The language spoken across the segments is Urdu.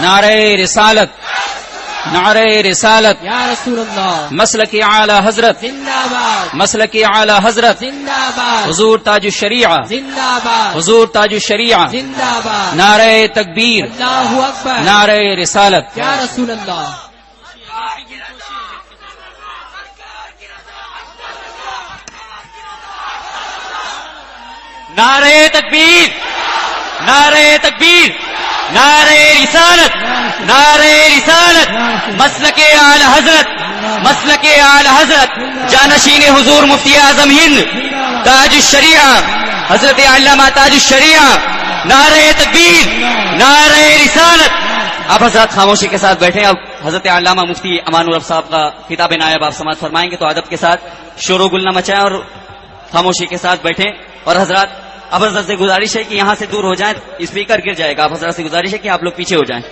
نعرہ رسالت، نعرہ رسالت، یا رسول اللہ، مسلک اعلی حضرت، زندہ باد، مسلک اعلی حضرت، زندہ باد، حضور تاج الشریعہ، زندہ باد، حضور تاج الشریعہ، زندہ باد، نعرہ تکبیر، اللہ اکبر، نعرہ رسالت۔ یا رسول اللہ۔ نعرہ تکبیر، نعرہ تکبیر، نعرہ رسالت، نعرہ رسالت، مسلک اعلی حضرت، مسلک اعلی حضرت، جانشین حضور مفتی اعظم ہند تاج الشریعہ حضرت علامہ تاج الشریعہ، نعرہ تکبیر، نعرہ رسالت۔ آپ حضرات خاموشی کے ساتھ بیٹھیں۔ اب حضرت علامہ مفتی امان الرب صاحب کا خطاب نائب آپ سماعت فرمائیں گے، تو ادب کے ساتھ شور و گل نہ مچائیں اور خاموشی کے ساتھ بیٹھیں۔ اور حضرات اب حضرت سے گزارش ہے کہ یہاں سے دور ہو جائیں، اسپیکر گر جائے گا۔ آپ حضرات سے گزارش ہے کہ آپ لوگ پیچھے ہو جائیں۔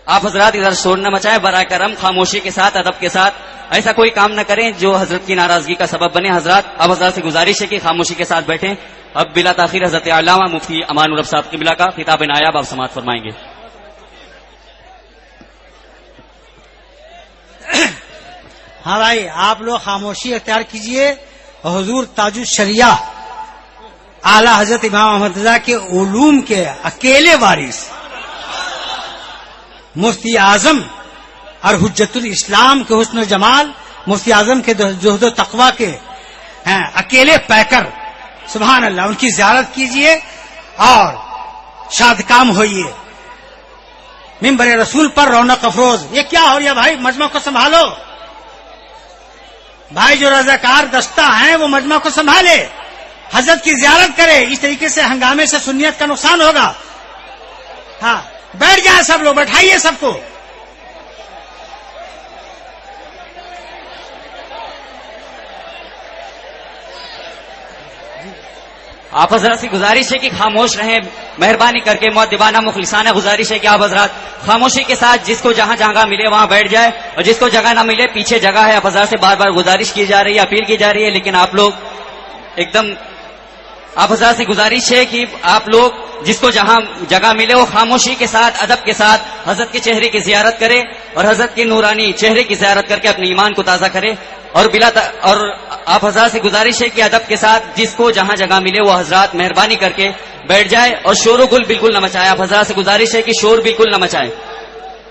آپ حضرات ادھر شور نہ مچائیں، براہ کرم خاموشی کے ساتھ ادب کے ساتھ ایسا کوئی کام نہ کریں جو حضرت کی ناراضگی کا سبب بنے۔ حضرات اب حضرات سے گزارش ہے کہ خاموشی کے ساتھ بیٹھیں۔ اب بلا تاخیر حضرت علامہ مفتی امان الرب صاحب قبلہ کا خطاب نایاب آپ سماعت فرمائیں گے۔ ہاں بھائی، آپ لوگ خاموشی اختیار کیجئے۔ حضور تاج الشریعہ اعلی حضرت امام احمد رضا کے علوم کے اکیلے وارث مفتی اعظم اور حجت الاسلام کے حسن و جمال، مفتی اعظم کے زہد و تقوی کے اکیلے پیکر، سبحان اللہ، ان کی زیارت کیجئے اور شاد کام ہوئیے۔ منبر رسول پر رونق افروز، یہ کیا ہو رہا بھائی؟ مجمع کو سنبھالو بھائی، جو رضاکار دستہ ہیں وہ مجمع کو سنبھالے، حضرت کی زیارت کرے۔ اس طریقے سے ہنگامے سے سنیت کا نقصان ہوگا۔ ہاں، بیٹھ جائیں سب لوگ، بیٹھائیے سب کو۔ آپ حضرات سے گزارش ہے کہ خاموش رہیں، مہربانی کر کے مؤدبانہ مخلصانہ گزارش ہے کہ آپ حضرات خاموشی کے ساتھ جس کو جہاں جگہ ملے وہاں بیٹھ جائے، اور جس کو جگہ نہ ملے پیچھے جگہ ہے۔ آپ حضرات سے بار بار گزارش کی جا رہی ہے، اپیل کی جا رہی ہے، لیکن آپ لوگ ایک دم، آپ حضرات سے گزارش ہے کہ آپ لوگ جس کو جہاں جگہ ملے وہ خاموشی کے ساتھ ادب کے ساتھ حضرت کے چہرے کی زیارت کرے اور حضرت کے نورانی چہرے کی زیارت کر کے اپنے ایمان کو تازہ کرے۔ اور آپ حضرات سے گزارش ہے کہ ادب کے ساتھ جس کو جہاں جگہ ملے وہ حضرات مہربانی کر کے بیٹھ جائے اور شور و گل بالکل نہ مچائے۔ آپ حضرات سے گزارش ہے کہ شور بالکل نہ مچائے۔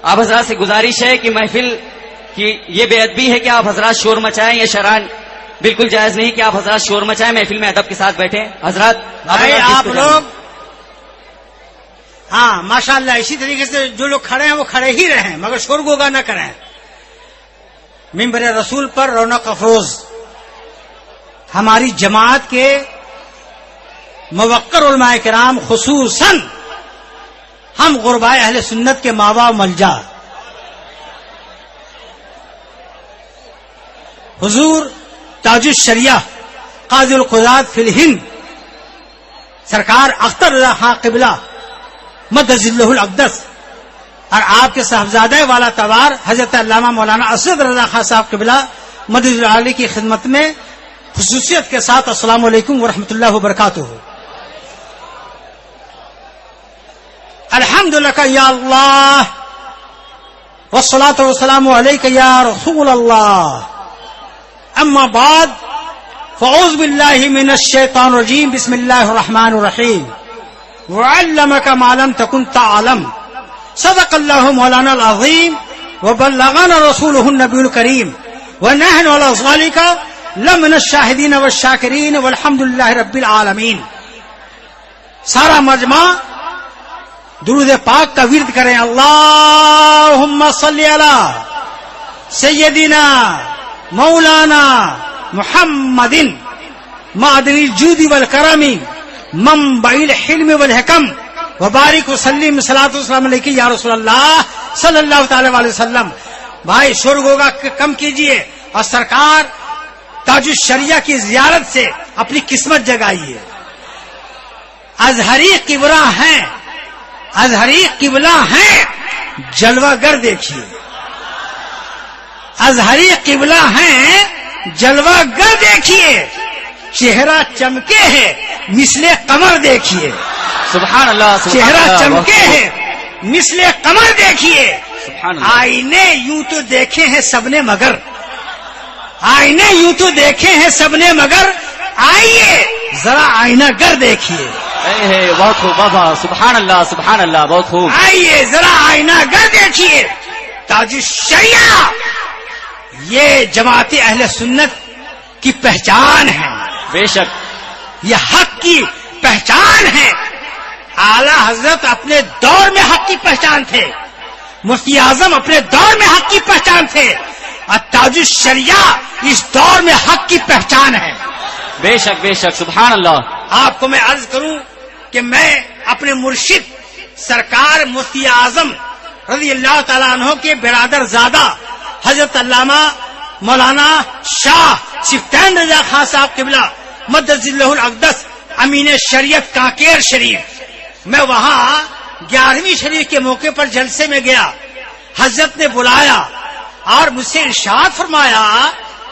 آپ حضرات سے گزارش ہے کہ محفل کی یہ بے ادبی ہے کہ آپ حضرات شور مچائیں، یہ شران بالکل جائز نہیں کہ آپ حضرات شور مچائیں، محفل میں ادب کے ساتھ بیٹھیں۔ حضرات بھائی آپ لوگ، ہاں ماشاءاللہ، اسی طریقے سے جو لوگ کھڑے ہیں وہ کھڑے ہی رہیں مگر شور گوگا نہ کریں۔ منبر رسول پر رونق افروز ہماری جماعت کے موقر علماء کرام، خصوصاً ہم غربائے اہل سنت کے ماوا و ملجا، حضور تاج الشریعہ قاضی القضات فی الہند سرکار اختر رضا خان قبلہ مدد اللہ الاقدس اور آپ کے صاحبزادہ والا توار حضرت علامہ مولانا اسد رضا خان صاحب قبلہ مدد اللہ کی خدمت میں خصوصیت کے ساتھ السلام علیکم ورحمۃ اللہ وبرکاتہ۔ الحمد لک یا اللہ والصلاۃ والسلام علیک یا رسول اللہ، اما بعد فاعوذ باللہ من الشیطان الرجیم، بسم اللہ الرحمن الرحیم۔ وعلمک ما لم تکن تعلم، صدق اللہ مولانا العظیم وبلغنا رسولہ النبی الکریم، ونحن علی ذلک لمن الشاہدین والشاکرین والحمد للہ رب العالمین۔ سارا مجمع درود پاک کا ورد کریں۔ اللہم صلی علی سیدنا مولانا محمد معدن الجود والکرم منبع الحلم والحکم، وبارک وسلم صلاۃ والسلام علیک یا رسول اللہ صلی اللہ تعالی علیہ وسلم۔ بھائی شور گوگا کم کیجئے اور سرکار تاج الشریعہ کی زیارت سے اپنی قسمت جگائیے۔ ازہری قبلہ ہیں، ازہری قبلہ ہیں، جلوہ گر دیکھیے۔ ازہری قبلہ ہیں، جلوہ گر دیکھیے، چہرہ چمکے ہے مثل قمر دیکھیے۔ سبحان اللہ سبحان چہرہ اللہ، چمکے بہت ہیں مثل قمر دیکھیے. سبحان اللہ. آئینے یوں تو دیکھے ہیں سب نے مگر آئینے یوں تو دیکھے ہیں سب نے مگر آئیے ذرا آئینہ گر دیکھیے. بہت خوب بابا، سبحان اللہ سبحان اللہ، بہت خوب. آئیے ذرا آئینہ گر دیکھیے. تاج الشریعہ یہ جماعت اہل سنت کی پہچان ہے، بے شک. یہ حق کی پہچان ہے. اعلی حضرت اپنے دور میں حق کی پہچان تھے، مفتی اعظم اپنے دور میں حق کی پہچان تھے، اور تاج الشریعہ اس دور میں حق کی پہچان ہے. بے شک بے شک، سبحان اللہ. آپ کو میں عرض کروں کہ میں اپنے مرشد سرکار مفتی اعظم رضی اللہ تعالیٰ عنہ کے برادر زادہ حضرت علامہ مولانا شاہ صفتین رضا خان صاحب قبلہ مدد اللہ الاقدس امین شریعت کانکیر شریف، میں وہاں 11ویں شریف کے موقع پر جلسے میں گیا. حضرت نے بلایا اور مجھ سے ارشاد فرمایا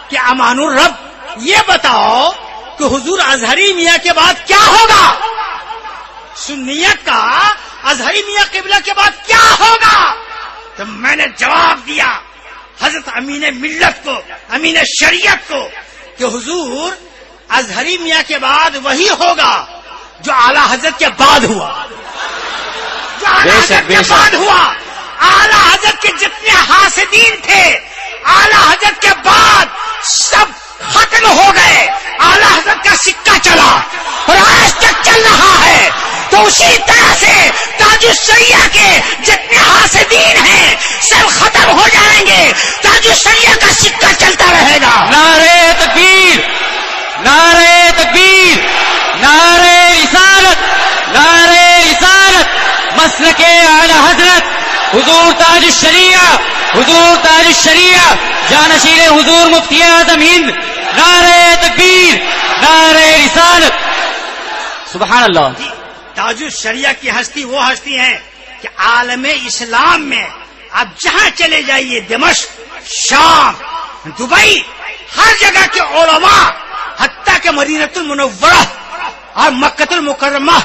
کہ امان الرب یہ بتاؤ کہ حضور اظہری میاں کے بعد کیا ہوگا، سنیت کا اظہری میاں قبلہ کے بعد کیا ہوگا. تو میں نے جواب دیا حضرت امین ملت کو، امین شریعت کو، کہ حضور اظہری میاں کے بعد وہی ہوگا جو اعلی حضرت کے بعد ہوا، جو اعلی بے شک، حضرت بے کے شک. بعد ہوا. اعلی حضرت کے جتنے حاسدین تھے اعلی حضرت کے بعد سب ختم ہو گئے. اعلی حضرت کا سکہ چلا اور آج تک چل رہا ہے. تو اسی طرح سے تاج الشریعہ کے جتنے حاسدین ہیں سب ختم ہو جائیں گے. تاج الشریعہ کا سکہ چلتا رہے گا. نعرے تکبیر، نعرے تکبیر، نعرے رسالت، نعرے رسالت. مسلک اعلی حضرت حضور تاج الشریعہ، حضور تاج الشریعہ جانشین حضور مفتی اعظم ہند. نعرے تکبیر، نعرے رسالت. سبحان اللہ. تاج الشریعہ کی ہستی وہ ہستی ہے کہ عالم اسلام میں آپ جہاں چلے جائیے، دمشق، شام، دبئی، ہر جگہ کے علماء، حتیٰ کہ مدینۃ المنورہ اور مکۃ المکرمہ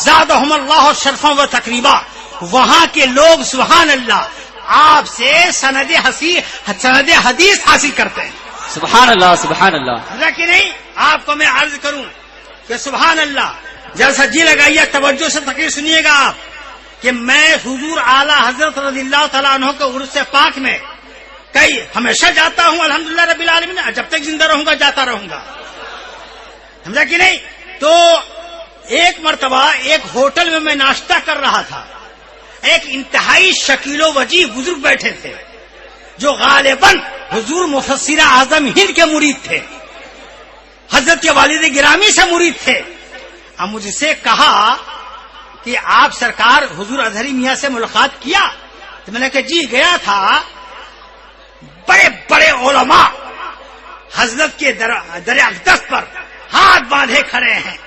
زادہم اللہ شرفا و تقریبا، وہاں کے لوگ سبحان اللہ آپ سے سند حدیث حاصل کرتے ہیں. سبحان اللہ سبحان اللہ. کہ نہیں؟ آپ کو میں عرض کروں کہ سبحان اللہ، جیسا جی لگائیے، توجہ سے تقریر سنیے گا آپ، کہ میں حضور اعلی حضرت رضی اللہ تعالیٰ عنہ کے عرس پاک میں کئی ہمیشہ جاتا ہوں الحمدللہ رب العالمین، جب تک زندہ رہوں گا جاتا رہوں گا. سمجھا کہ نہیں؟ تو ایک مرتبہ ایک ہوٹل میں ناشتہ کر رہا تھا. ایک انتہائی شکیل و وجیح بزرگ بیٹھے تھے جو غالباً حضور مفسر اعظم ہند کے مرید تھے، حضرت کے والد گرامی سے مرید تھے. اب مجھ سے کہا کہ آپ سرکار حضور اظہری میاں سے ملاقات کیا؟ تو میں نے کہا جی گیا تھا. بڑے بڑے علماء حضرت کے در اقدس پر ہاتھ باندھے کھڑے ہیں،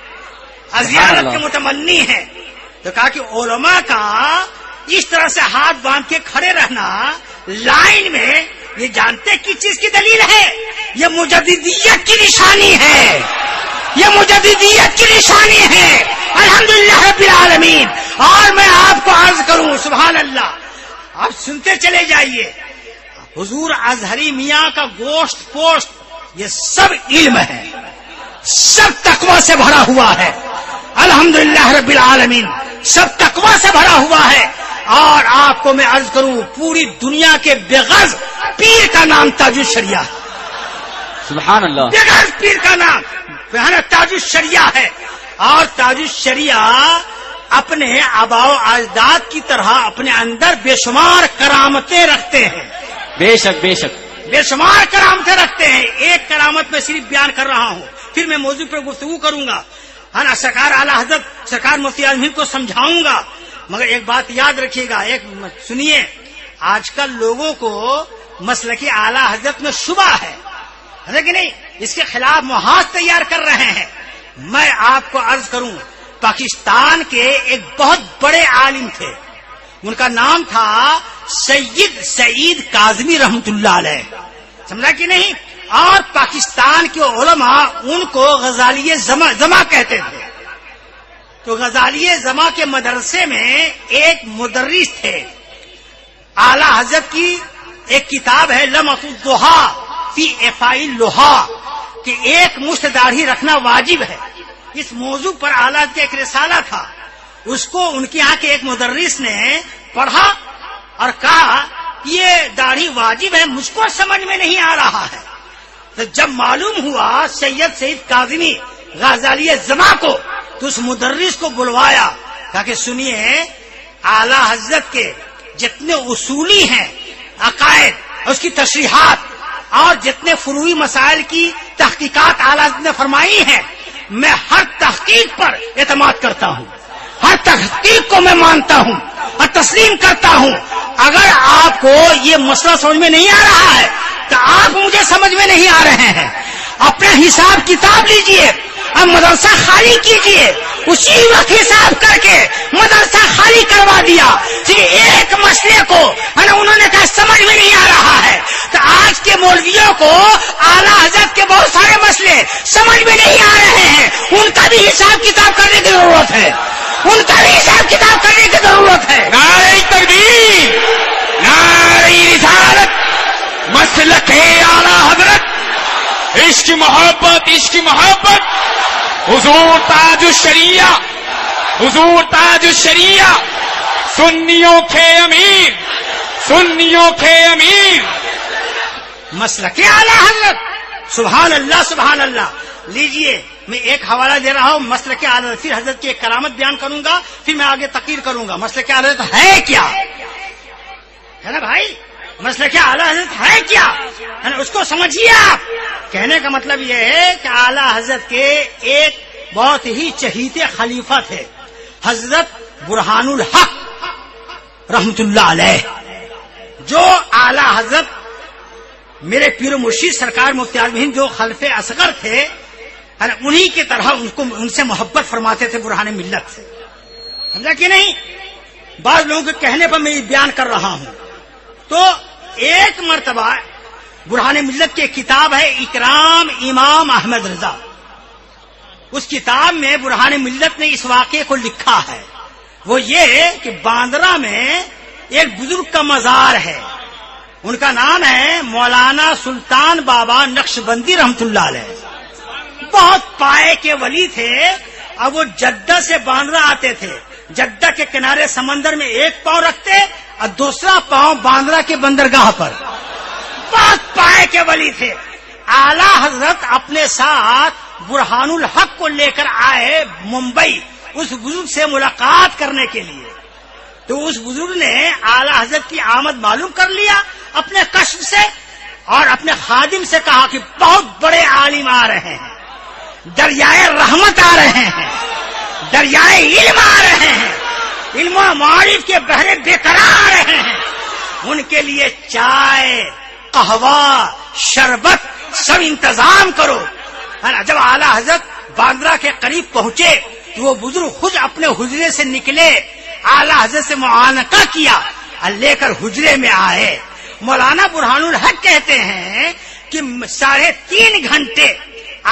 زیارت کے متمنی ہیں. تو کہا کہ علماء کا اس طرح سے ہاتھ باندھ کے کھڑے رہنا لائن میں، یہ جانتے کس چیز کی دلیل ہے؟ یہ مجددیت کی نشانی ہے، یہ مجددیت کی نشانی ہے. الحمدللہ رب العالمین. اور میں آپ کو عرض کروں سبحان اللہ، آپ سنتے چلے جائیے، حضور اظہری میاں کا گوشت پوشت یہ سب علم ہے، سب تقوی سے بھرا ہوا ہے. الحمدللہ رب العالمین، سب تقوی سے بھرا ہوا ہے. اور آپ کو میں عرض کروں پوری دنیا کے بغض پیر کا نام تاج الشریعہ، سبحان اللہ. بغض پیر کا نام تاج الشریعہ ہے. اور تاج الشریعہ اپنے آباء و اجداد کی طرح اپنے اندر بے شمار کرامتیں رکھتے ہیں، بے شک بے شک. بے شمار کرامتیں رکھتے ہیں. ایک کرامت میں صرف بیان کر رہا ہوں، پھر میں موضوع پر گفتگو کروں گا، ہے نا. سرکار اعلی حضرت سرکار مفتی اعظم ہند کو سمجھاؤں گا. مگر ایک بات یاد رکھیے گا، ایک سنیے، آج کل لوگوں کو مسلک اعلی حضرت میں شبہ ہے کہ نہیں، اس کے خلاف محاذ تیار کر رہے ہیں. میں آپ کو عرض کروں پاکستان کے ایک بہت بڑے عالم تھے، ان کا نام تھا سید سعید کاظمی رحمت اللہ علیہ، سمجھا کہ نہیں. اور پاکستان کے علماء ان کو غزالی زما کہتے تھے. تو غزالی زما کے مدرسے میں ایک مدرس تھے. اعلی حضرت کی ایک کتاب ہے لمعۃ الضحیٰ فی افائی اللحیٰ کہ ایک مشت داڑھی رکھنا واجب ہے. اس موضوع پر اعلی حضرت کا ایک رسالہ تھا. اس کو ان کے یہاں کے ایک مدرس نے پڑھا اور کہا یہ داڑھی واجب ہے, مجھ کو سمجھ میں نہیں آ رہا ہے. تو جب معلوم ہوا سید کاظمی غزالی زما کو, تو اس مدرس کو بلوایا, کہا کہ سنیے اعلی حضرت کے جتنے اصولی ہیں عقائد, اس کی تشریحات اور جتنے فروعی مسائل کی تحقیقات اعلی حضرت نے فرمائی ہیں, میں ہر تحقیق پر اعتماد کرتا ہوں, ہر تحقیق کو میں مانتا ہوں اور تسلیم کرتا ہوں. اگر آپ کو یہ مسئلہ سمجھ میں نہیں آ رہا ہے تو آپ مجھے سمجھ میں نہیں آ رہے ہیں. اپنا حساب کتاب لیجئے اور مدرسہ خالی کیجئے. اسی وقت حساب کر کے مدرسہ خالی کروا دیا. صرف ایک مسئلے کو انہوں نے کہا سمجھ میں نہیں آ رہا ہے. تو آج کے مولویوں کو اعلیٰ حضرت کے بہت سارے مسئلے سمجھ میں نہیں آ رہے ہیں, ان کا بھی حساب کتاب کرنے کی ضرورت ہے, ان کا بھی حساب کتاب کرنے کی ضرورت ہے. نعرہ تکبیر, نعرہ رسالت, مسلک اعلیٰ حضرت, عشق محبت, عشق محبت, حضور تاج الشریعہ, حضور تاج الشریعہ, سنیوں کے امیر, سنیوں کے امیر, مسلک اعلیٰ حضرت. سبحان اللہ سبحان اللہ. لیجئے میں ایک حوالہ دے رہا ہوں مسلک اعلیٰ حضرت, پھر حضرت کی ایک کرامت بیان کروں گا, پھر میں آگے تقریر کروں گا. مسلک اعلیٰ حضرت ہے کیا ہے نا بھائی, مسلک اعلیٰ حضرت ہے کیا ہے نا, اس کو سمجھیے آپ. کہنے کا مطلب یہ ہے کہ اعلیٰ حضرت کے ایک بہت ہی چہیتے خلیفہ تھے حضرت برہان الحق رحمت اللہ علیہ, جو اعلیٰ حضرت میرے پیر و مرشد سرکار مفتی اعظم ہند جو خلف اصغر تھے, انہی کی طرح ان سے محبت فرماتے تھے برہان ملت سے. سمجھا کہ نہیں؟ بعض لوگوں کے کہنے پر میں یہ بیان کر رہا ہوں. تو ایک مرتبہ برہان ملت کی ایک کتاب ہے اکرام امام احمد رضا. اس کتاب میں برہان ملت نے اس واقعے کو لکھا ہے. وہ یہ کہ باندرہ میں ایک بزرگ کا مزار ہے, ان کا نام ہے مولانا سلطان بابا نقشبندی رحمت اللہ علیہ. بہت پائے کے ولی تھے. اب وہ جدہ سے باندرہ آتے تھے, جدہ کے کنارے سمندر میں ایک پاؤں رکھتے اور دوسرا پاؤں باندرہ کے بندرگاہ پر. بہت پائے کے ولی تھے. اعلیٰ حضرت اپنے ساتھ برہان الحق کو لے کر آئے ممبئی اس بزرگ سے ملاقات کرنے کے لیے. تو اس بزرگ نے اعلیٰ حضرت کی آمد معلوم کر لیا اپنے کشف سے, اور اپنے خادم سے کہا کہ بہت بڑے عالم آ رہے ہیں, دریائے رحمت آ رہے ہیں, دریائے علم آ رہے ہیں, علم و معارف کے بحر بے قرار آ رہے ہیں. ان کے لیے چائے, قہوہ, شربت سب انتظام کرو. جب اعلیٰ حضرت باندرہ کے قریب پہنچے تو وہ بزرگ خود اپنے حجرے سے نکلے, اعلیٰ حضرت سے معانقہ کیا اور لے کر حجرے میں آئے. مولانا برہان الحق کہتے ہیں کہ 3.5 گھنٹے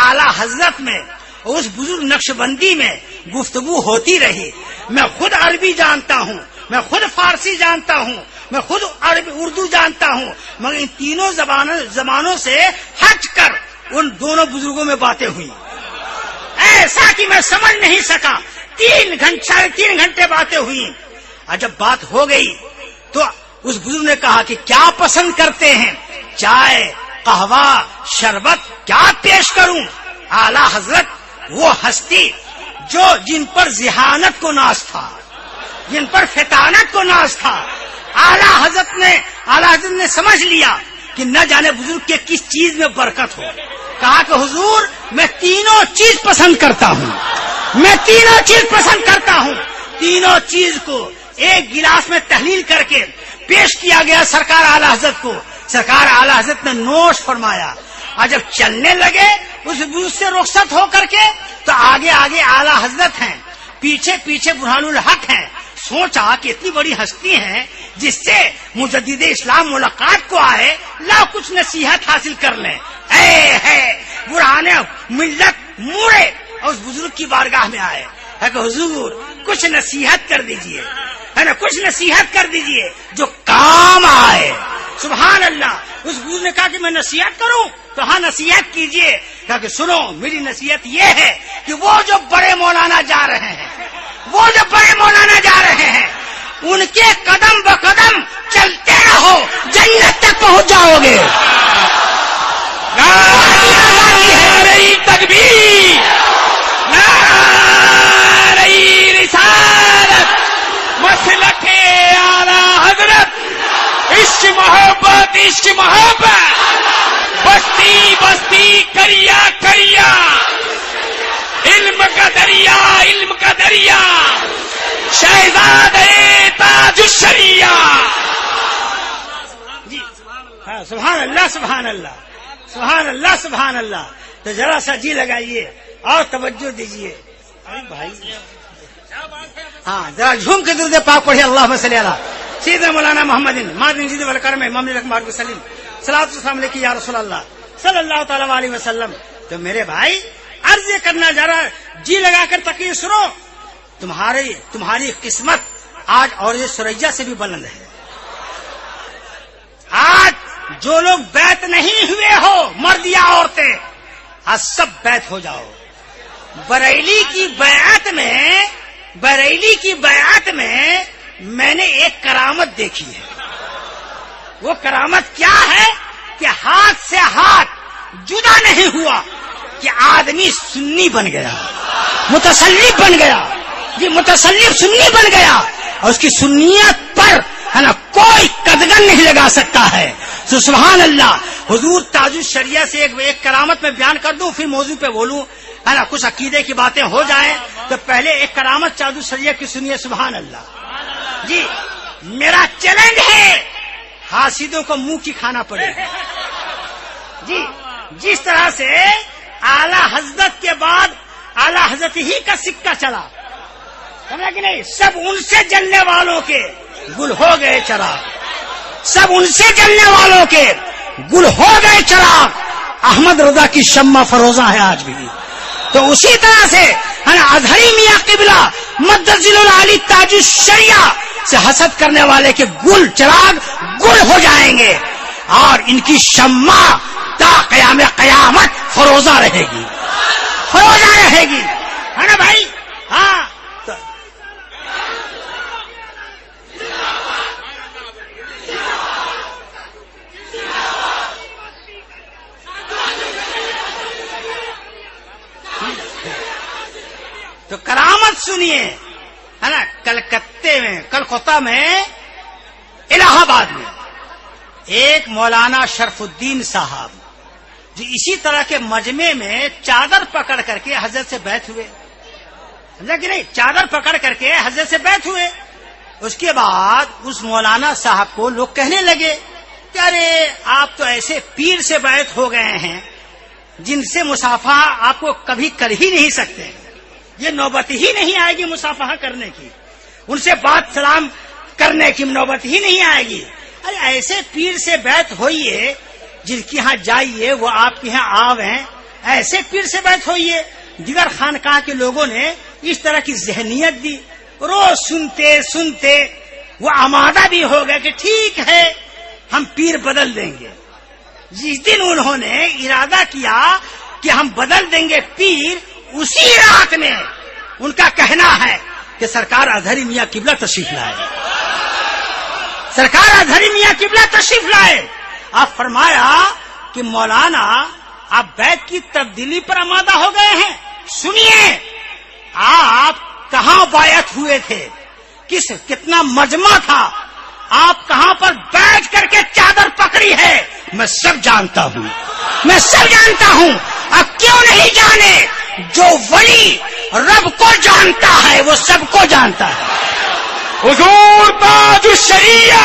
اعلیٰ حضرت میں اس بزرگ نقشبندی میں گفتگو ہوتی رہی. میں خود عربی جانتا ہوں, میں خود فارسی جانتا ہوں, میں خود اردو جانتا ہوں, مگر ان تینوں زبانوں سے ہٹ کر ان دونوں بزرگوں میں باتیں ہوئی ایسا کہ میں سمجھ نہیں سکا. 3.5 گھنٹے باتیں ہوئی. اور جب بات ہو گئی تو اس بزرگ نے کہا کہ کیا پسند کرتے ہیں, چائے, قہوہ, شربت, کیا پیش کروں؟ اعلیٰ حضرت وہ ہستی جن پر ذہانت کو ناز تھا, جن پر فطانت کو ناز تھا, اعلیٰ حضرت نے سمجھ لیا کہ نہ جانے بزرگ کے کس چیز میں برکت ہو. کہا کہ حضور میں تینوں چیز پسند کرتا ہوں, میں تینوں چیز پسند کرتا ہوں. تینوں چیز کو ایک گلاس میں تحلیل کر کے پیش کیا گیا سرکار اعلیٰ حضرت کو. سرکار اعلیٰ حضرت نے نوش فرمایا, اور جب چلنے لگے اس بزرگ سے رخصت ہو کر کے تو آگے آگے اعلیٰ حضرت ہیں, پیچھے پیچھے برہان الحق ہیں. سوچا کہ اتنی بڑی ہستی ہیں جس سے مجدد اسلام ملاقات کو آئے, لا کچھ نصیحت حاصل کر لیں. اے ہے برہان ملت موڑے اور اس بزرگ کی بارگاہ میں آئے. ہے کہ حضور کچھ نصیحت کر دیجئے، ہے نا، کچھ نصیحت کر دیجئے جو کام آئے. سبحان اللہ. اس حضور نے کہا کہ میں نصیحت کروں، تو ہاں نصیحت کیجئے. کہا کہ سنو میری نصیحت یہ ہے کہ وہ جو بڑے مولانا جا رہے ہیں، وہ جو بڑے مولانا جا رہے ہیں، ان کے قدم بقدم چلتے رہو، جنت تک پہنچ جاؤ گے. نعرہ تکبیر، نعرہ رسالت، مسلک اعلی حضرت، عشق محبت، عشق محبت، بستی بستی، کریا کریا، علم کا دریا، علم کا دریا، شہزادے تاج الشریعہ. جی ہاں، سبحان اللہ سبحان اللہ سبحان اللہ سبحان اللہ. تو ذرا سا جی لگائیے اور توجہ دیجیے. ارے بھائی ہاں ذرا جھوم کے درود پاک پڑھیے. اللہم صلی علی سیدنا مولانا محمد مادن جید والکرم امام رحمۃ وسلم صلاۃ والسلام علیہ یا رسول اللہ صلی اللہ تعالی علیہ وسلم. تو میرے بھائی عرض یہ کرنا، ذرا جی لگا کر تقریر سنو. تمہاری قسمت آج اور یہ سریا سے بھی بلند ہے. آج جو لوگ بیعت نہیں ہوئے ہو، مرد یا عورتیں، آج سب بیعت ہو جاؤ. بریلی کی بیعت میں میں نے ایک کرامت دیکھی ہے. وہ کرامت کیا ہے کہ ہاتھ سے ہاتھ جدا نہیں ہوا کہ آدمی سنی بن گیا، متسلف بن گیا. یہ متسلف سنی بن گیا اور اس کی سنیت پر ہے نا کوئی قدغن نہیں لگا سکتا ہے. تو سبحان اللہ. حضور تاج الشریعہ سے ایک کرامت میں بیان کر دوں، پھر موضوع پہ بولوں، ہے نا، کچھ عقیدے کی باتیں ہو جائیں. تو پہلے ایک کرامت تاج الشریعہ کی سنیے. سبحان اللہ. جی میرا چیلنج ہے، حاسدوں کو منہ کی کھانا پڑے. جی جس طرح سے اعلی حضرت کے بعد اعلی حضرت ہی کا سکہ چلا، سمجھا کہ نہیں، سب ان سے جلنے والوں کے گل ہو گئے چراغ، سب ان سے جلنے والوں کے گل ہو گئے چراغ. احمد رضا کی شمع فروزہ ہے آج بھی. تو اسی طرح سے ہے نا اظہری میاں قبلہ مدذل العالی تاج الشریعہ سے حسد کرنے والے کے گل چراغ گل ہو جائیں گے اور ان کی شمع تا قیام قیامت فروزہ رہے گی، فروزہ رہے گی، ہے نا بھائی. ہاں تو کرامت سنیے، ہے نا. کلکتہ میں الہ آباد میں ایک مولانا شرف الدین صاحب جو اسی طرح کے مجمع میں چادر پکڑ کر کے حضرت سے بیعت ہوئے، سمجھا کہ نہیں، چادر پکڑ کر کے حضرت سے بیعت ہوئے. اس کے بعد اس مولانا صاحب کو لوگ کہنے لگے کہ ارے آپ تو ایسے پیر سے بیعت ہو گئے ہیں جن سے مصافحہ آپ کو کبھی کر ہی نہیں سکتے، یہ نوبت ہی نہیں آئے گی مصافحہ کرنے کی، ان سے بات سلام کرنے کی نوبت ہی نہیں آئے گی. ارے ایسے پیر سے بیعت ہوئیے جن کے ہاں جائیے وہ آپ کے ہاں آویں، ایسے پیر سے بیعت ہوئیے. دیگر خانقاہ کے لوگوں نے اس طرح کی ذہنیت دی، روز سنتے سنتے وہ آمادہ بھی ہو گئے کہ ٹھیک ہے ہم پیر بدل دیں گے. جس دن انہوں نے ارادہ کیا کہ ہم بدل دیں گے پیر، اسی رات میں ان کا کہنا ہے کہ سرکار اظہری میاں قبلہ تشریف لائے، سرکار اظہری میاں قبلہ تشریف لائے. آپ فرمایا کہ مولانا آپ بیعت کی تبدیلی پر آمادہ ہو گئے ہیں. سنیے آپ کہاں بیعت ہوئے تھے، کتنا مجمع تھا، آپ کہاں پر بیٹھ کر کے چادر پکڑی ہے، میں سب جانتا ہوں، میں سب جانتا ہوں. اب کیوں نہیں جانے، جو ولی رب کو جانتا ہے وہ سب کو جانتا ہے. حضور تاج الشریعہ،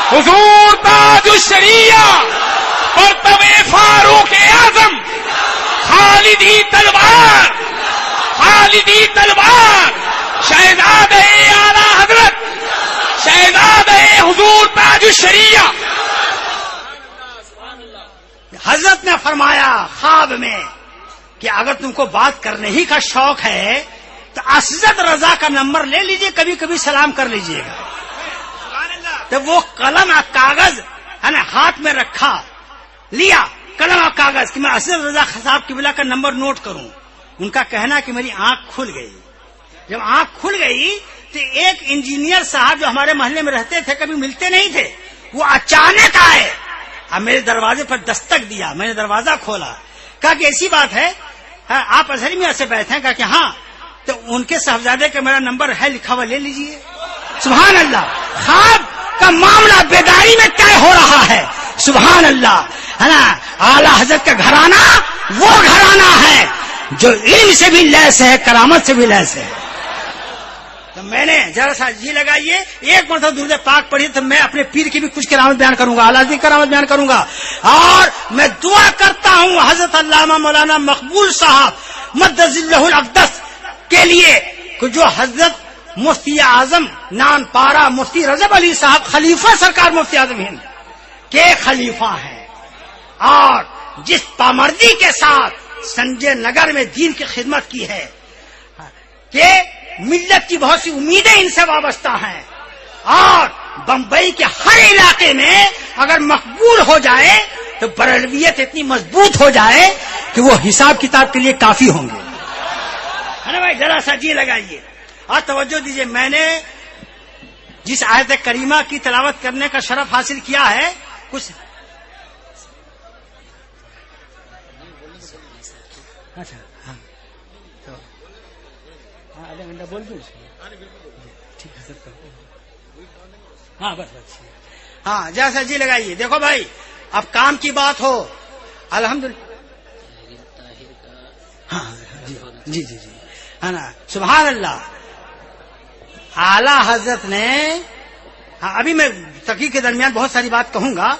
حضور تاج الشریعہ، مرتب فاروق اعظم، خالدی تلوار، خالدی تلوار، شہزادہ اعلی حضرت، شہزادہ حضور تاج الشریعہ. حضرت نے فرمایا خواب میں کہ اگر تم کو بات کرنے ہی کا شوق ہے تو اسد رضا کا نمبر لے لیجئے, کبھی کبھی سلام کر لیجئے گا. تو وہ قلم اور کاغذ ہے نا ہاتھ میں رکھا, لیا قلم اور کاغذ کہ میں اسد رضا صاحب قبلہ کا نمبر نوٹ کروں. ان کا کہنا کہ میری آنکھ کھل گئی. جب آنکھ کھل گئی تو ایک انجینئر صاحب جو ہمارے محلے میں رہتے تھے, کبھی ملتے نہیں تھے, وہ اچانک آئے اور میرے دروازے پر دستک دیا. میں نے دروازہ کھولا, کہا کہ ایسی بات ہے آپ اظہری میاں سے بیٹھے ہیں؟ کہا کہ ہاں. تو ان کے صاحبزادے کا میرا نمبر ہے لکھا ہوا, لے لیجئے. سبحان اللہ, خواب کا معاملہ بیداری میں طے ہو رہا ہے. سبحان اللہ, ہے نا. اعلی حضرت کا گھرانہ وہ گھرانہ ہے جو علم سے بھی لیس ہے, کرامت سے بھی لیس ہے. تو میں نے ذرا سا جی لگائیے, ایک مرتبہ درود پاک پڑھی تو میں اپنے پیر کی بھی کچھ کرامت بیان کروں گا, اعلیٰ حضرت کی کرامت بیان کروں گا. اور میں دعا کرتا ہوں حضرت علامہ مولانا مقبول صاحب مدد اللہ الاقدس کے لیے کہ جو حضرت مفتی اعظم نان پارا مفتی رجب علی صاحب خلیفہ سرکار مفتی اعظم ہند کے خلیفہ ہیں, اور جس پامردی کے ساتھ سنجے نگر میں دین کی خدمت کی ہے کہ ملت کی بہت سی امیدیں ان سے وابستہ ہیں, اور بمبئی کے ہر علاقے میں اگر مقبول ہو جائے تو بریلویت اتنی مضبوط ہو جائے کہ وہ حساب کتاب کے لیے کافی ہوں گے. ہے نا بھائی, ذرا سا جی لگائیے اور توجہ دیجیے. میں نے جس آیت کریمہ کی تلاوت کرنے کا شرف حاصل کیا ہے, کچھ اچھا آدھا گھنٹہ بول دوں ٹھیک ہے سر, ہاں بس بس, ہاں جیسا جی لگائیے. دیکھو بھائی, اب کام کی بات ہو, الحمدللہ, ہاں جی جی جی جی, ہے نا. سبحان اللہ. اعلی حضرت نے, ہاں ابھی میں تقریر کے درمیان بہت ساری بات کہوں گا,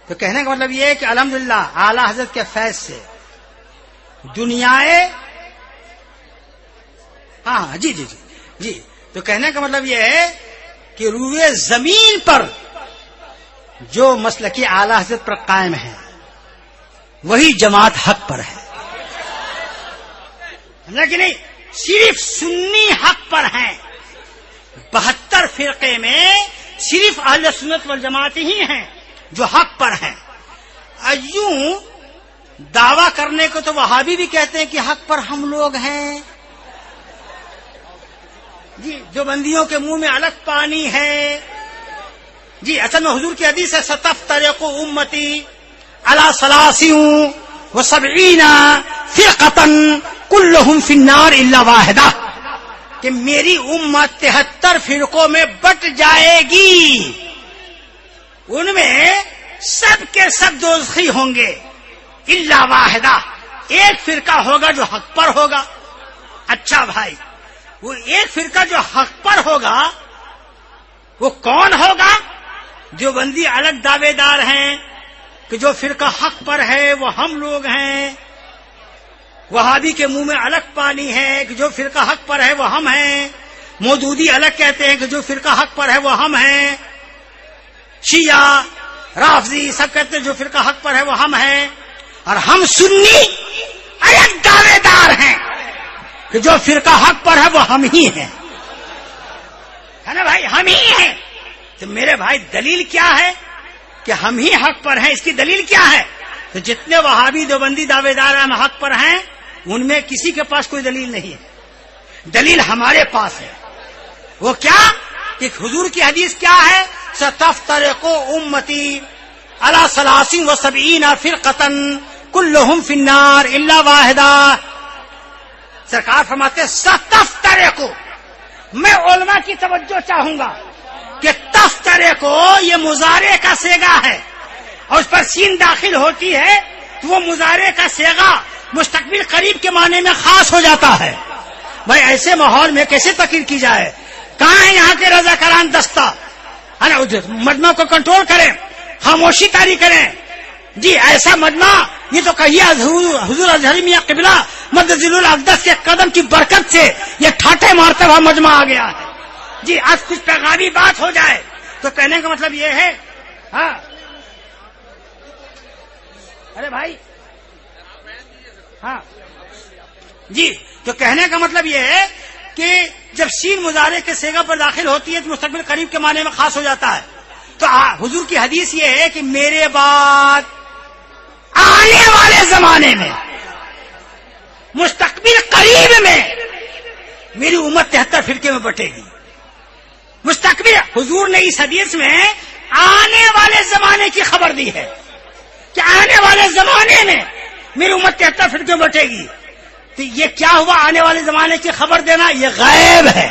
تو کہنے کا مطلب یہ ہے کہ الحمدللہ اعلی حضرت کے فیض سے دنیائے, ہاں جی جی جی جی, تو کہنے کا مطلب یہ ہے کہ روئے زمین پر جو مسلکی اعلی حضرت پر قائم ہے وہی جماعت حق پر ہے. کہ نہیں, صرف سنی حق پر ہیں. 72 فرقے میں صرف اہل سنت والجماعت ہی ہیں جو حق پر ہیں. یوں دعویٰ کرنے کو تو وہابی بھی کہتے ہیں کہ حق پر ہم لوگ ہیں جی, جو بندیوں کے منہ میں الگ پانی ہے جی. اصل میں حضور کی حدیث ہے ستفترق امتی علی 73 و 70 فرقۃ کلہم فی النار الا واحدہ, کہ میری امت 73 فرقوں میں بٹ جائے گی, ان میں سب کے سب دوزخی ہوں گے الا واحدہ, ایک فرقہ ہوگا جو حق پر ہوگا. اچھا بھائی, وہ ایک فرقہ جو حق پر ہوگا وہ کون ہوگا؟ جو بندی الگ دعوے دار ہیں کہ جو فرقہ حق پر ہے وہ ہم لوگ ہیں. وہابی کے منہ میں الگ پانی ہے کہ جو فرقہ حق پر ہے وہ ہم ہیں. مودودی الگ کہتے ہیں کہ جو فرقہ حق پر ہے وہ ہم ہیں. شیعہ رافضی سب کہتے ہیں جو فرقہ حق پر ہے وہ ہم ہیں. اور ہم سنی الگ دعوے دار ہیں کہ جو فرقہ حق پر ہے وہ ہم ہی ہیں. ہے نا بھائی, ہم ہی ہیں. تو میرے بھائی دلیل کیا ہے کہ ہم ہی حق پر ہیں؟ اس کی دلیل کیا ہے؟ تو جتنے وہابی دیوبندی دعوے دار ہم حق پر ہیں ان میں کسی کے پاس کوئی دلیل نہیں ہے. دلیل ہمارے پاس ہے. وہ کیا کہ حضور کی حدیث کیا ہے؟ ستفترق امتی علی 73 و 70 فرقۃ کلہم فی النار الا واحدہ. سرکار فرماتے ہیں ستفترق. میں علماء کی توجہ چاہوں گا کہ تفترق یہ مضارع کا صیغہ ہے اور اس پر سین داخل ہوتی ہے تو وہ مضارع کا صیغہ مستقبل قریب کے معنی میں خاص ہو جاتا ہے. بھائی ایسے ماحول میں کیسے تقریر کی جائے؟ کہاں ہے یہاں کے رضاکاران دستہ؟ مجمع کو کنٹرول کریں, خاموشی طاری کریں جی. ایسا مجمع یہ تو کہیے حضور اظہری میاں قبلہ مدد الاقدس کے قدم کی برکت سے یہ ٹھاٹھے مارتے ہوا مجمع آ گیا ہے جی. آج کچھ پیغامی بات ہو جائے تو کہنے کا مطلب یہ ہے, ہاں ارے بھائی ہاں جی, تو کہنے کا مطلب یہ ہے کہ جب سین مضارع کے صیغہ پر داخل ہوتی ہے تو مستقبل قریب کے معنی میں خاص ہو جاتا ہے. تو حضور کی حدیث یہ ہے کہ میرے بعد آنے والے زمانے میں مستقبل قریب میں میری امت 73 فرقے میں بٹے گی. مستقبل حضور نے اس حدیث میں آنے والے زمانے کی خبر دی ہے کہ آنے والے زمانے میں میری امت 73 فرقے میں بٹے گی. تو یہ کیا ہوا؟ آنے والے زمانے کی خبر دینا یہ غیب ہے.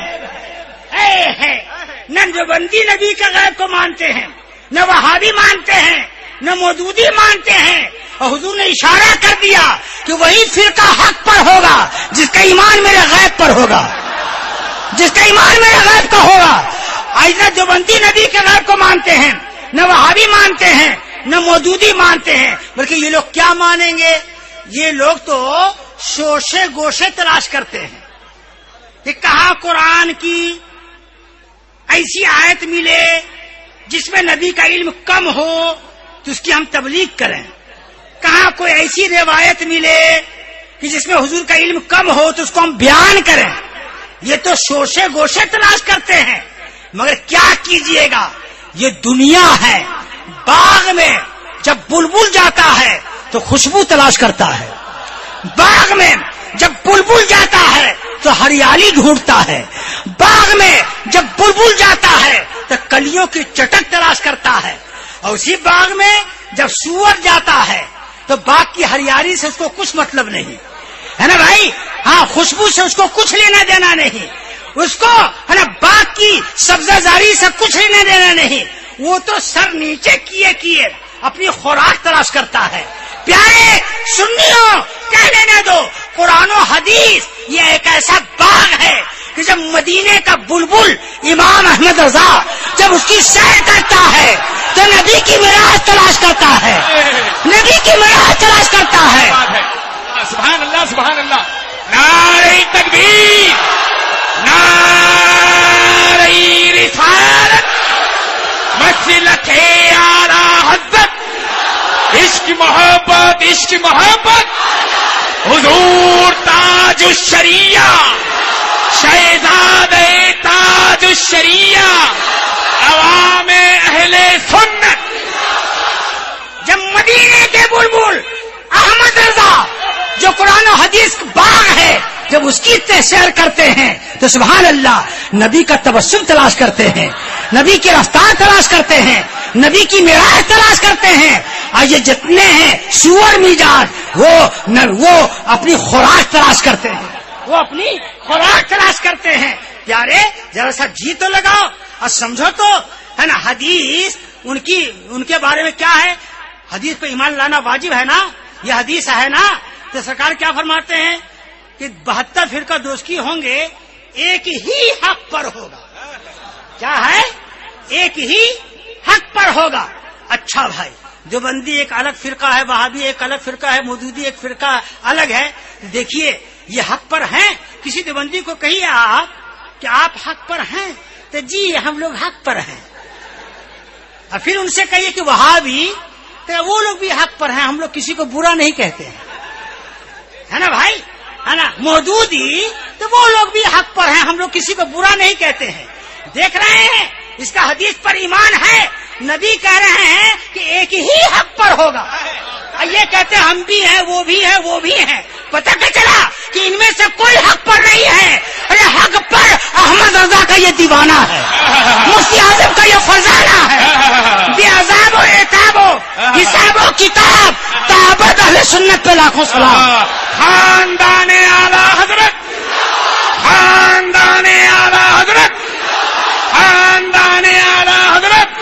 نہ دیوبندی نبی کا غیب کو مانتے ہیں، نہ وہابی مانتے ہیں، نہ مودودی مانتے ہیں. اور حضور نے اشارہ کر دیا کہ وہی فرقہ حق پر ہوگا جس کا ایمان میرے غیب پر ہوگا، جس کا ایمان میرے غیب کا ہوگا. آج نہ دیوبندی نبی کے غیب کو مانتے ہیں، نہ وہابی مانتے ہیں، نہ مودودی مانتے ہیں، بلکہ یہ لوگ کیا مانیں گے؟ یہ لوگ تو شوشے گوشے تلاش کرتے ہیں کہ کہاں قرآن کی ایسی آیت ملے جس میں نبی کا علم کم ہو تو اس کی ہم تبلیغ کریں، کہاں کوئی ایسی روایت ملے کہ جس میں حضور کا علم کم ہو تو اس کو ہم بیان کریں. یہ تو شوشے گوشے تلاش کرتے ہیں. مگر کیا کیجئے گا، یہ دنیا ہے. باغ میں جب بلبل جاتا ہے تو خوشبو تلاش کرتا ہے، باغ میں جب بلبل جاتا ہے تو ہریالی ڈھونڈتا ہے، باغ میں جب بلبل جاتا ہے تو کلیوں کی چٹک تلاش کرتا ہے. اور اسی باغ میں جب سور جاتا ہے تو باغ کی ہریالی سے اس کو کچھ مطلب نہیں ہے نا بھائی. ہاں، خوشبو سے اس کو کچھ لینا دینا نہیں، اس کو ہے نا باغ کی سبزہ زاری سے کچھ لینا دینا نہیں. وہ تو سر نیچے کیے اپنی خوراک تلاش کرتا ہے. پیارے سنیوں، کہہ لینے دو، قرآن و حدیث یہ ایک ایسا باغ ہے کہ جب مدینے کا بلبل امام احمد رضا جب اس کی سیر کرتا ہے تو نبی کی میراث تلاش کرتا ہے، نبی کی میراث تلاش کرتا ہے. سبحان اللہ سبحان اللہ. نعرہ تکبیر، نعرہ رسالت، مسلک اعلی حضرت. عشق محبت، عشق محبت. حضور تاج الشریعہ، شہزادہ تاج الشریعہ، عوام اہل سنت. جب مدینے کے بلبل احمد رضا جو قرآن و حدیث کا باغ ہے جب اس کی سیر کرتے ہیں تو سبحان اللہ نبی کا تبسم تلاش کرتے ہیں، نبی کی رفتار تلاش کرتے ہیں، نبی کی میراث تلاش کرتے ہیں. اور یہ جتنے ہیں سور میجاد وہ اپنی خوراک تلاش کرتے ہیں، وہ اپنی خوراک تلاش کرتے ہیں. یارے ذرا سا جی تو لگاؤ اور سمجھو تو ہے نا. حدیث ان کے بارے میں کیا ہے؟ حدیث پہ ایمان لانا واجب ہے نا، یہ حدیث ہے نا. تو سرکار کیا فرماتے ہیں کہ 72 فرقہ دوستی ہوں گے، ایک ہی حق پر ہوگا. کیا ہے؟ ایک ہی حق پر ہوگا. اچھا بھائی، دیوبندی ایک الگ فرقہ ہے، وہابی ایک الگ فرقہ ہے، مودودی ایک فرقہ الگ ہے. دیکھیے یہ حق پر ہیں. کسی دیوبندی کو کہیے آپ کہ آپ حق پر ہیں تو جی ہم لوگ حق پر ہیں. اور پھر ان سے کہیے کہ وہابی تو وہ لوگ بھی حق پر ہیں، ہم لوگ کسی کو برا نہیں کہتے ہیں، ہے نا بھائی، ہے نا. مودودی تو وہ لوگ بھی حق پر ہیں، ہم لوگ کسی کو برا نہیں کہتے ہیں. دیکھ رہے ہیں اس کا حدیث پر ایمان ہے. نبی کہہ رہے ہیں کہ ایک ہی حق پر ہوگا. یہ کہتے ہیں ہم بھی ہیں، وہ بھی ہے، وہ بھی ہیں. پتہ کیا چلا کہ ان میں سے کوئی حق پر نہیں ہے. ارے حق پر احمد رضا کا یہ دیوانہ ہے، مفتی اعظم کا یہ فرزانہ ہے. بے عذاب و عتاب و حساب و کتاب تعبد اہل سنت پہ لاکھوں سلام. خاندان اعلی حضرت، خاندان اعلی حضرت، خاندان اعلی حضرت.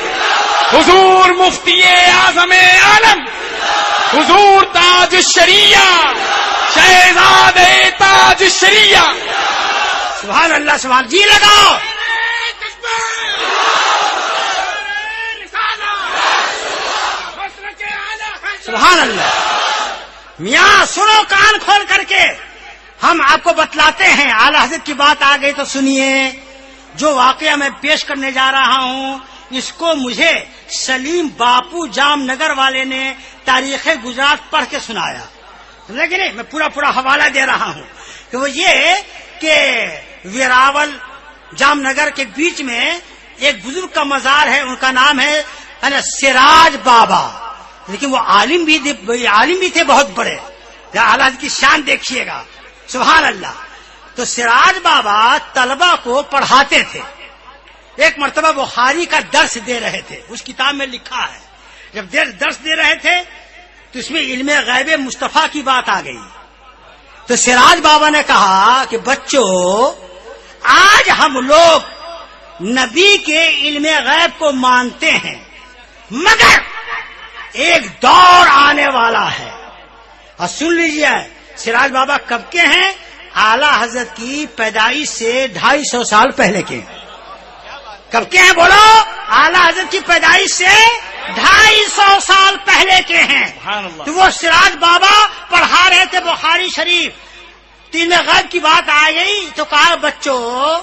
حضور مفتی اعظم عالم، حضور تاج الشریعہ، شہزادہ تاج الشریعہ. سبحان اللہ سبحان. جی لگاؤ. سبحان اللہ. میاں سنو کان کھول کر کے، ہم آپ کو بتلاتے ہیں. اعلی حضرت کی بات آ گئی تو سنیے. جو واقعہ میں پیش کرنے جا رہا ہوں اس کو مجھے سلیم باپو جام نگر والے نے تاریخ گجرات پڑھ کے سنایا. لیکن میں پورا حوالہ دے رہا ہوں کہ وہ یہ کہ ویراول جام نگر کے بیچ میں ایک بزرگ کا مزار ہے، ان کا نام ہے سراج بابا، لیکن وہ عالم بھی تھے بہت بڑے، اعلیٰ کی شان دیکھیے گا، سبحان اللہ۔ تو سراج بابا طلبہ کو پڑھاتے تھے۔ ایک مرتبہ بخاری کا درس دے رہے تھے، اس کتاب میں لکھا ہے جب درس دے رہے تھے تو اس میں علم غیب مصطفیٰ کی بات آ گئی۔ تو سراج بابا نے کہا کہ بچوں، آج ہم لوگ نبی کے علم غیب کو مانتے ہیں، مگر ایک دور آنے والا ہے۔ اور سن لیجیے، سراج بابا کب کے ہیں؟ اعلی حضرت کی پیدائش سے 250 سال پہلے کے۔ کب کے ہیں بولو؟ اعلی حضرت کی پیدائش سے 250 سال پہلے کے ہیں۔ تو وہ سراج بابا پڑھا رہے تھے بخاری شریف، علم غیب کی بات آ گئی تو کہا بچوں،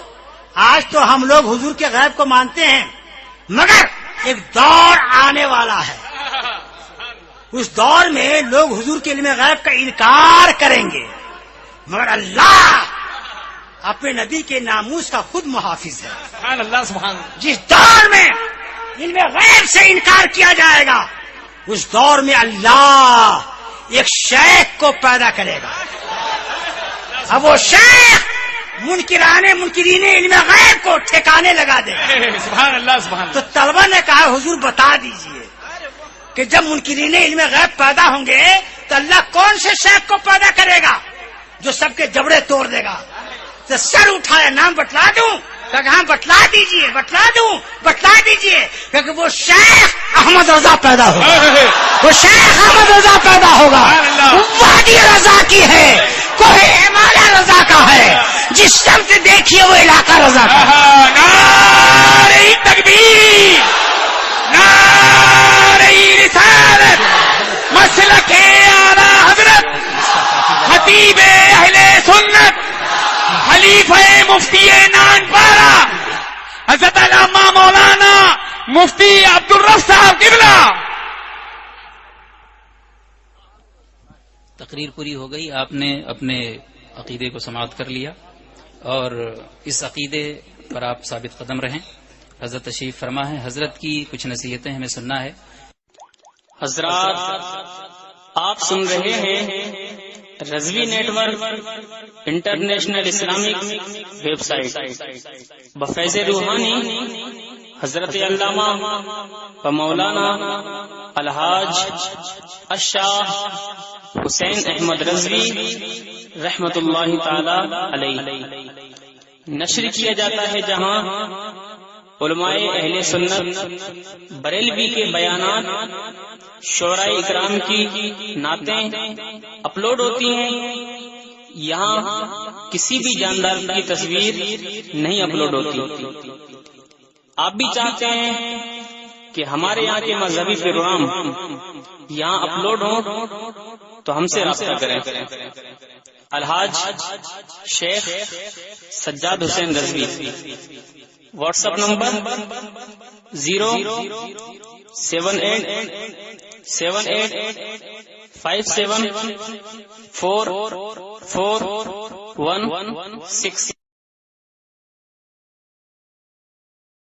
آج تو ہم لوگ حضور کے غیب کو مانتے ہیں، مگر ایک دور آنے والا ہے، اس دور میں لوگ حضور کے علم غیب کا انکار کریں گے، مگر اللہ اپنے نبی کے ناموس کا خود محافظ ہے۔ سبحان اللہ، سبحان اللہ۔ جس دور میں علم غیب سے انکار کیا جائے گا، اس دور میں اللہ ایک شیخ کو پیدا کرے گا۔ اب وہ شیخ منکرین علم غیب کو ٹھکانے لگا دے گا۔ سبحان اللہ، سبحان اللہ۔ تو طلبہ نے کہا حضور بتا دیجئے کہ جب منکرین علم غیب پیدا ہوں گے تو اللہ کون سے شیخ کو پیدا کرے گا جو سب کے جبڑے توڑ دے گا؟ تو سر اٹھایا، نام بتلا دوں؟ کہ ہاں بتلا دیجئے، بتلا دیجئے، کیونکہ وہ شیخ احمد رضا پیدا ہوگا، وہ شیخ احمد رضا پیدا ہوگا۔ وادی رضا کی ہے، کوئی ہمالیہ رضا کا ہے، جس سمت دیکھیے وہ علاقہ رضا کا ہے۔ نعرہ تکبیر، نعرہ رسالت، مسلک اعلی حضرت خطیب اہل سنت خلیفہ مفتی نانپارہ حضرت علامہ مولانا مفتی عبدالرف صاحب قبلہ۔ تقریر پوری ہو گئی، آپ نے اپنے عقیدے کو سماعت کر لیا اور اس عقیدے پر آپ ثابت قدم رہیں۔ حضرت تشریف فرما ہے، حضرت کی کچھ نصیحتیں ہمیں سننا ہے۔ حضرات، آپ سن رہے ہیں Rizvi network international Islamic website بفیض روحانی حضرت علامہ و مولانا الحاج الشاہ حسین احمد رضوی رحمت اللہ تعالی علیہ نشر کیا جاتا ہے، جہاں علماء اہل سنت بریلوی کے بیانات، شعراء اکرام کی نعتیں اپلوڈ ہوتی ہیں۔ یہاں کسی بھی جاندار کی تصویر نہیں اپلوڈ ہوتی۔ آپ بھی چاہتے ہیں کہ ہمارے یہاں کے مذہبی پروگرام یہاں اپلوڈ ہوں تو ہم سے رابطہ کریں۔ الحاج شیخ سجاد حسین رضوی، واٹس ایپ نمبر 0787857444116